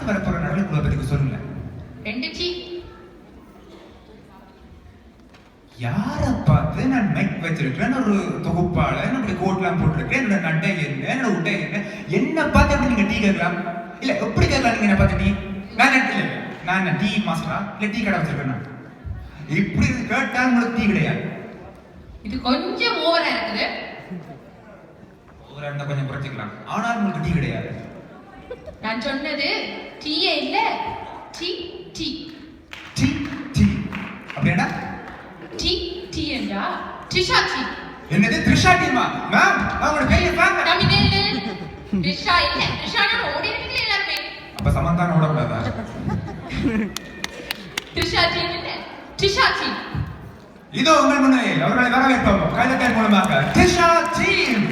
அடுத்து வரப்போற நடுவுக்குள்ள பத்தி சொல்லுங்க. 2 டீ. யாரை பார்த்து நான் மைக் வச்சிருக்கேன், ஒரு தொகுப்பாளர், அப்படி கோட்லாம் போட்டிருக்கேன், என்னோட நட்டை என்ன, என்னோட உட்டை என்ன பார்த்து எப்படி நீங்க டீ கேட்கலாம்? இல்ல எப்படி கேட்கலாம் நீங்க என்ன பார்த்து டீ? நான் டீ மாஸ்டரா இல்ல டீ கடை வச்சிருக்கேன்? இப்படி கேட்டால் உங்களுக்கு டீ கிடையாது. இது கொஞ்சம் ஓவரா இருக்குது. ஓவரா இருந்தா கொஞ்சம் குறைச்சிக்கலாம். ஆனால் உங்களுக்கு டீ கிடையாது. நான் சொன்னது டீயே இல்ல, டீ டீ டீ டீ அப்படின்னா டீ டீ என்றா ட்ரிஷா டீ. என்னது த்ரிஷா டீமா? மேம் அவங்களோட பெரிய ஃபேன். தமிழ்ல ட்ரிஷா இல்ல, ட்ரிஷானா ஓடி இருக்கீங்க எல்லாரும். அப்ப சமந்தான ஓடக்கூடாதா? ட்ரிஷா டீ இல்ல, ட்ரிஷா டீ. இதோ உங்கள் முன்னிலையில் அவர்களை வரவேற்போம் கைதட்டல் மூலமாக ட்ரிஷா டீம்.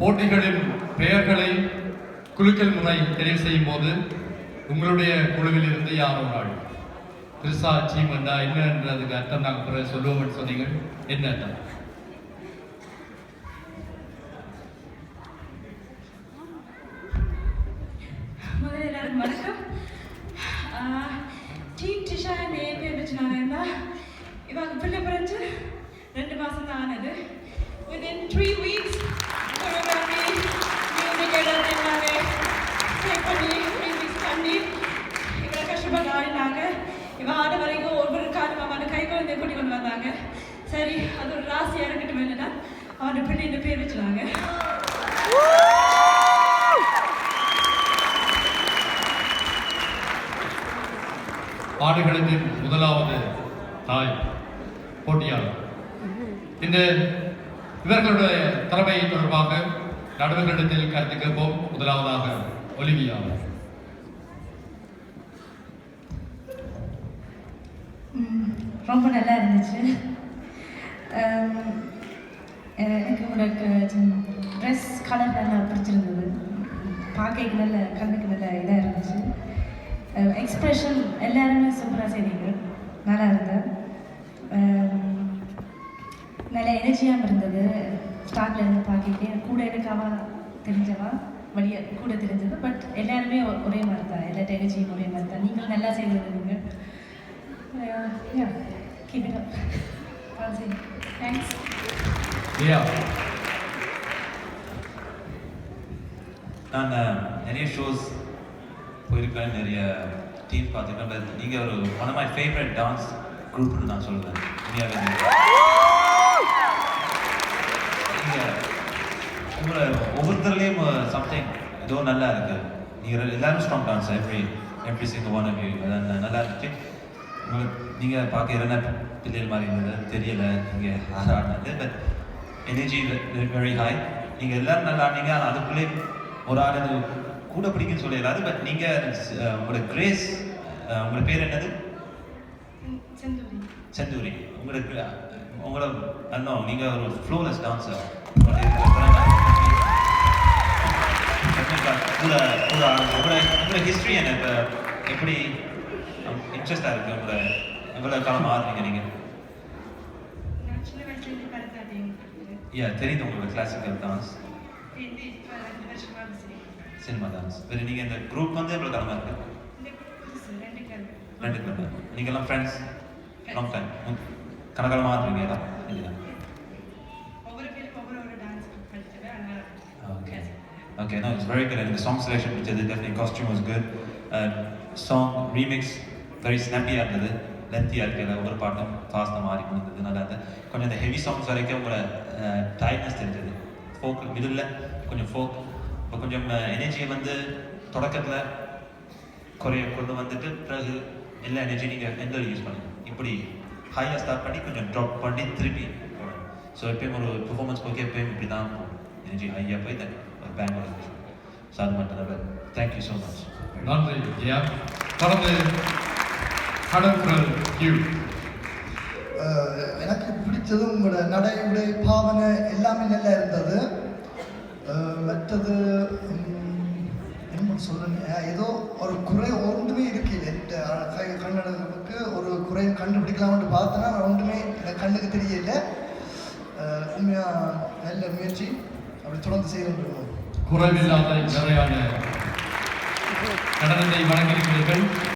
போட்டிகளின் பெயர்களை குலுக்கல் முறை தெரிவு செய்யும் போது உங்களுடைய குழுவில் இருந்து யார் ஒரு ஆள் திருசா அச்சீவ்மெண்டா என்னன்றதுக்கு அர்த்தம் நாங்கள் பிறகு சொல்லுவோம்னு சொன்னீங்க. என்ன அர்த்தம்? முதல்ல எல்லாருக்கும் வணக்கம். டீம் ட்ரிஷா இந்த ஏன் பேர் வச்சுனாங்கன்னா இவங்க பிள்ளை பிறந்து 2 மாதம் தான் ஆனது. Within 3 weeks choreography, music எல்லாத்தையும் நாங்கள் செக் பண்ணி மியூசிக் பண்ணி இவ்வளோ கஷ்டப்பட்டு ஆடினாங்க. இவன் ஆட வரைக்கும் ஒவ்வொரு காலம் அவன் கை குழந்தைய கூட்டி கொண்டு வந்தாங்க. சரி அது ஒரு ராசியாக இருக்கட்டும் இல்லைன்னா அவனோட பிள்ளை இந்த பேர் வச்சுனாங்க. ஆடுகளத்தின் முதலாவது தாய் போட்டியாளர். இந்த இவர்களுடைய திறமை தொடர்பாக நடுவர்களிடத்தில் கருத்து கேட்போம். முதலாவதாக ஒலிவியா. ரொம்ப நல்லா இருந்துச்சு. எனக்கு உங்களுக்கு ட்ரெஸ் கலர் நல்லா பிடிச்சிருந்தது. பார்க்க நல்ல கண்ணுக்கு நல்ல இதாக இருந்துச்சு. எக்ஸ்ப்ரெஷன் எல்லாருமே சூப்பராக செய்வீங்க. நல்லா இருந்தது. நல்ல எனர்ஜியாக இருந்தது. ஸ்டார்ட்ல இருந்து பார்க்க கூட எனக்கு அவன் தெரிஞ்சவா வழியா கூட தெரிஞ்சது. பட் எல்லாருமே ஒரே மாதிரி தான். எல்லா எனர்ஜியும் ஒரே மாதிரி தான். நீங்களும் நல்லா செய்திருந்தீங்க. Keep it up. Thanks. Yeah. நான் நிறைய ஷோஸ் போயிருக்கேன், நிறைய டீம் பார்த்துருக்கேன். பட் நீங்கள் ஒரு one of my favourite dance குரூப்னு நான் சொல்லுவேன். உண்மையாகவே நீங்கள் உங்களை ஒவ்வொருத்தர்லேயும் சம்திங் ஏதோ நல்லா இருக்குது. நீங்கள் எல்லாரும் strong dance every single one of you. அதான் நல்லா இருந்துச்சு. உங்களுக்கு நீங்கள் பார்க்க என்ன பிள்ளைகள் மாதிரி இருந்தது தெரியலை. நீங்கள் ஆடினது பட் எனர்ஜி வெரி ஹாய். நீங்கள் எல்லோரும் நல்லா ஆடினீங்க. ஆனால் அதுக்குள்ளே ஒரு ஆடு கூட பிடிக்குன்னு சொல்லிடாது. பட் நீங்கள் உங்களோட கிரேஸ், உங்களோட பேர் என்னது? செந்தூரி. உங்களோட அண்ணன் நீங்கள் ஒரு ஃப்ளோலெஸ் டான்ஸர். உங்களோட ஹிஸ்ட்ரி என்ன இப்போ எப்படி இன்ட்ரெஸ்டாக இருக்குது? உங்களை எவ்வளோ காலம் ஆடுறீங்க நீங்கள்? தெரியுது உங்களுக்கு கிளாசிக்கல் டான்ஸ், சினிமா டான்ஸ். வேறு நீங்கள் இந்த குரூப் வந்து எவ்வளோ காலமாக இருக்குது? 2 கிலோ. நீங்கள்லாம் ஃப்ரெண்ட்ஸ் லாங் டைம் கணக்காலமாக ஆடுறீங்க எல்லாம் இல்லையா? Okay, no, it's very good. And the song selection, which is definitely costume was good. Song remix, very snappy இருந்தது. லென்த்தியாக இருக்கிற ஒவ்வொரு பாட்டும் ஃபாஸ்ட்டாக மாறி இருந்தது. நல்லா இருந்தது. கொஞ்சம் இந்த ஹெவி சாங்ஸ் வரைக்கும் உங்களோட டைட்னஸ் தெரிஞ்சது. ஃபோக் மிடில் கொஞ்சம் ஃபோக், இப்போ கொஞ்சம் எனர்ஜியை வந்து தொடக்கத்தில் குறைய கொண்டு வந்துட்டு பிறகு எல்லா எனர்ஜி நீங்கள் எந்த யூஸ் பண்ணுங்க. இப்படி ஹையாக ஸ்டார்ட் பண்ணி கொஞ்சம் ட்ராப் பண்ணி திருப்பி போகணும். ஸோ எப்பயும் ஒரு பெர்ஃபார்மன்ஸ் போய் எப்பயும் இப்படி தான் எனர்ஜி ஹையாக போய் தண்ணி ஒரு பேங்கோட. ஸோ அது மட்டும் தான். Thank you so much. நன்றி ஜெயா. தொடர்ந்து கடற்கரை கியூ. எனக்கு பிடிச்சது உங்களோட நடை உடை பாவனை எல்லாமே நல்லா இருந்தது. மற்றது என்ன சொல்லணும், ஏதோ ஒரு குறை ஒன்றுமே இருக்கு. கண்ணடங்களுக்கு ஒரு குறை கண்டுபிடிக்கலாம்னு பார்த்தேன்னா ஒன்றுமே எனக்கு கண்ணுக்கு தெரியல. உண்மையாக நல்ல முயற்சி. அப்படி தொடர்ந்து செய்யணும். குறைவில்லாத நிறையான நடனத்தை வழங்கியிருக்கிறீர்கள்.